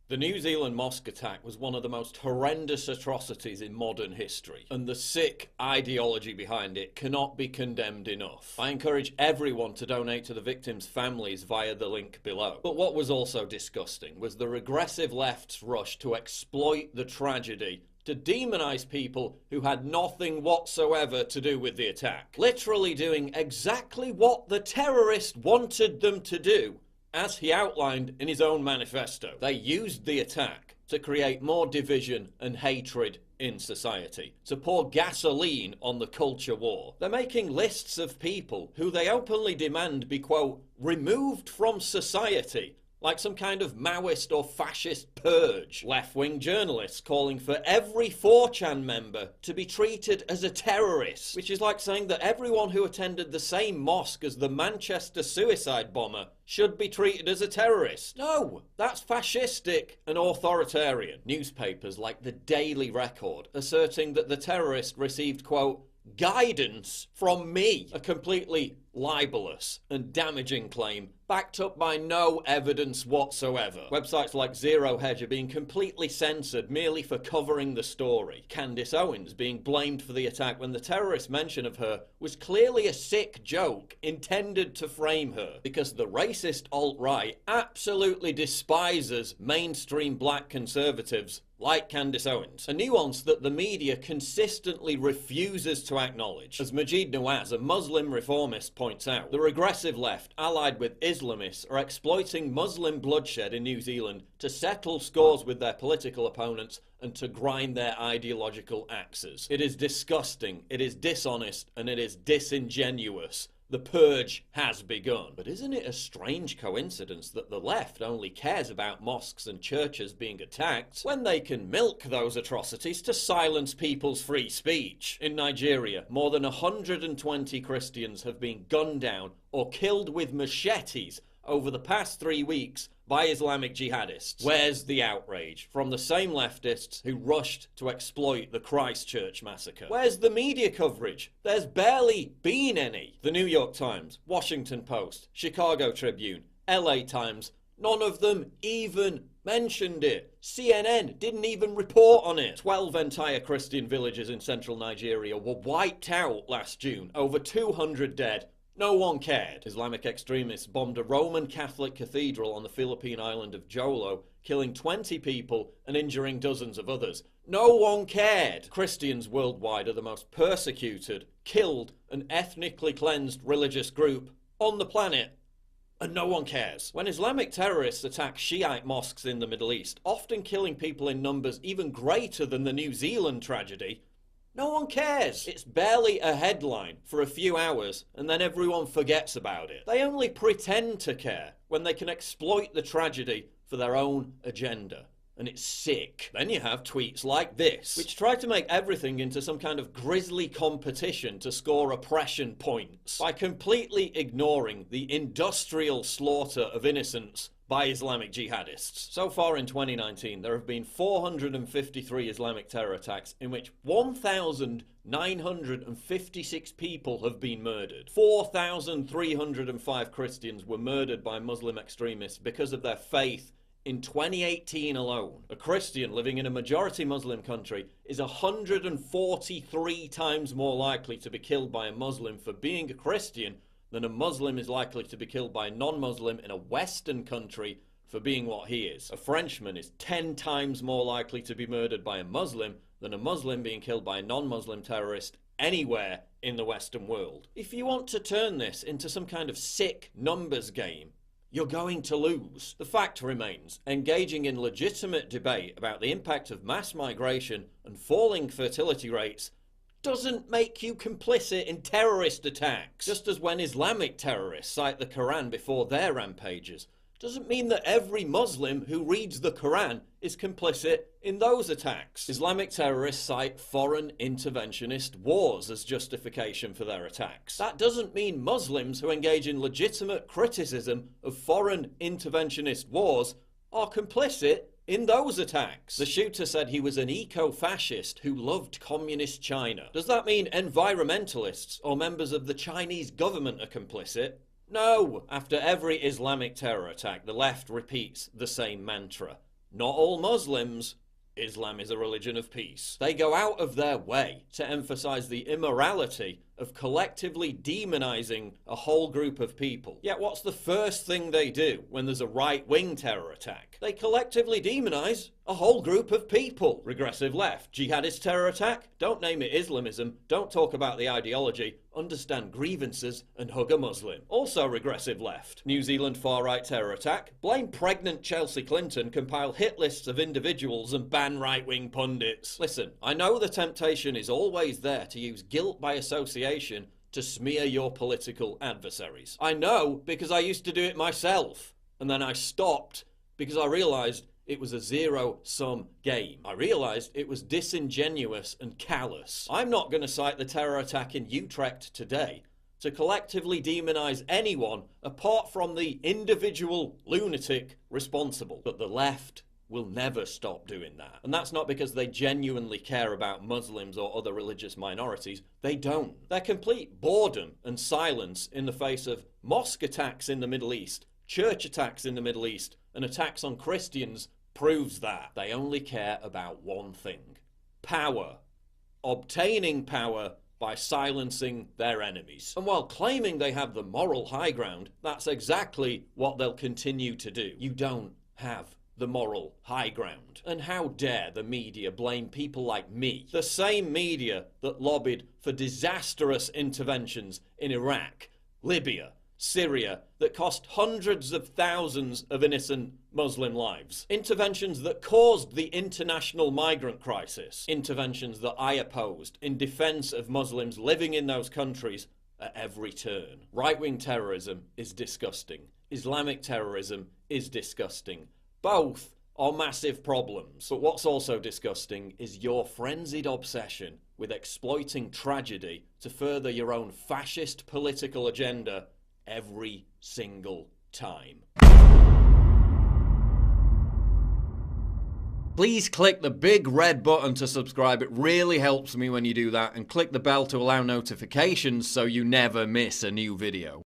The New Zealand mosque attack was one of the most horrendous atrocities in modern history, and the sick ideology behind it cannot be condemned enough. I encourage everyone to donate to the victims' families via the link below. But what was also disgusting was the regressive left's rush to exploit the tragedy to demonize people who had nothing whatsoever to do with the attack. Literally doing exactly what the terrorist wanted them to do, as he outlined in his own manifesto. They used the attack to create more division and hatred in society, to pour gasoline on the culture war. They're making lists of people who they openly demand be, quote, removed from society, like some kind of Maoist or fascist purge. Left-wing journalists calling for every 4chan member to be treated as a terrorist, which is like saying that everyone who attended the same mosque as the Manchester suicide bomber should be treated as a terrorist. No, that's fascistic and authoritarian. Newspapers like the Daily Record asserting that the terrorist received, quote, guidance from me. A completely libelous and damaging claim backed up by no evidence whatsoever. Websites like Zero Hedge are being completely censored merely for covering the story. Candace Owens being blamed for the attack when the terrorist mention of her was clearly a sick joke intended to frame her, because the racist alt-right absolutely despises mainstream black conservatives like Candace Owens, a nuance that the media consistently refuses to acknowledge. As Majid Nawaz, a Muslim reformist, points out, the regressive left, allied with Islamists, are exploiting Muslim bloodshed in New Zealand to settle scores with their political opponents and to grind their ideological axes. It is disgusting, it is dishonest, and it is disingenuous. The purge has begun. But isn't it a strange coincidence that the left only cares about mosques and churches being attacked when they can milk those atrocities to silence people's free speech? In Nigeria, more than 120 Christians have been gunned down or killed with machetes over the past 3 weeks by Islamic jihadists. Where's the outrage from the same leftists who rushed to exploit the Christchurch massacre? Where's the media coverage? There's barely been any. The New York Times, Washington Post, Chicago Tribune, LA Times, none of them even mentioned it. CNN didn't even report on it. 12 entire Christian villages in central Nigeria were wiped out last June. Over 200 dead. No one cared. Islamic extremists bombed a Roman Catholic cathedral on the Philippine island of Jolo, killing 20 people and injuring dozens of others. No one cared. Christians worldwide are the most persecuted, killed, and ethnically cleansed religious group on the planet. And no one cares. When Islamic terrorists attack Shiite mosques in the Middle East, often killing people in numbers even greater than the New Zealand tragedy, no one cares. It's barely a headline for a few hours and then everyone forgets about it. They only pretend to care when they can exploit the tragedy for their own agenda. And it's sick. Then you have tweets like this, which try to make everything into some kind of grisly competition to score oppression points by completely ignoring the industrial slaughter of innocents by Islamic jihadists. So far in 2019, there have been 453 Islamic terror attacks in which 1,956 people have been murdered. 4,305 Christians were murdered by Muslim extremists because of their faith in 2018 alone. A Christian living in a majority Muslim country is 143 times more likely to be killed by a Muslim for being a Christian than a Muslim is likely to be killed by a non-Muslim in a Western country for being what he is. A Frenchman is 10 times more likely to be murdered by a Muslim than a Muslim being killed by a non-Muslim terrorist anywhere in the Western world. If you want to turn this into some kind of sick numbers game, you're going to lose. The fact remains, engaging in legitimate debate about the impact of mass migration and falling fertility rates doesn't make you complicit in terrorist attacks. Just as when Islamic terrorists cite the Quran before their rampages, doesn't mean that every Muslim who reads the Quran is complicit in those attacks. Islamic terrorists cite foreign interventionist wars as justification for their attacks. That doesn't mean Muslims who engage in legitimate criticism of foreign interventionist wars are complicit in those attacks. The shooter said he was an eco-fascist who loved communist China. Does that mean environmentalists or members of the Chinese government are complicit? No. After every Islamic terror attack, the left repeats the same mantra. not all Muslims. Islam is a religion of peace. They go out of their way to emphasize the immorality of collectively demonizing a whole group of people. Yet what's the first thing they do when there's a right-wing terror attack? They collectively demonize a whole group of people. Regressive left, jihadist terror attack? Don't name it Islamism, don't talk about the ideology, understand grievances and hug a Muslim. Also regressive left, New Zealand far-right terror attack? Blame pregnant Chelsea Clinton, compile hit lists of individuals and ban right-wing pundits. Listen, I know the temptation is always there to use guilt by association to smear your political adversaries. I know because I used to do it myself, and then I stopped because I realized it was a zero-sum game. I realized it was disingenuous and callous. I'm not going to cite the terror attack in Utrecht today to collectively demonize anyone apart from the individual lunatic responsible. But the left will never stop doing that. And that's not because they genuinely care about Muslims or other religious minorities. They don't. Their complete boredom and silence in the face of mosque attacks in the Middle East, church attacks in the Middle East, and attacks on Christians proves that. They only care about one thing: power. Obtaining power by silencing their enemies. And while claiming they have the moral high ground, that's exactly what they'll continue to do. You don't have the moral high ground. And how dare the media blame people like me, the same media that lobbied for disastrous interventions in Iraq, Libya, Syria, that cost hundreds of thousands of innocent Muslim lives. Interventions that caused the international migrant crisis. Interventions that I opposed in defense of Muslims living in those countries at every turn. Right-wing terrorism is disgusting. Islamic terrorism is disgusting. Both are massive problems. But what's also disgusting is your frenzied obsession with exploiting tragedy to further your own fascist political agenda every single time. Please click the big red button to subscribe. It really helps me when you do that, and click the bell to allow notifications so you never miss a new video.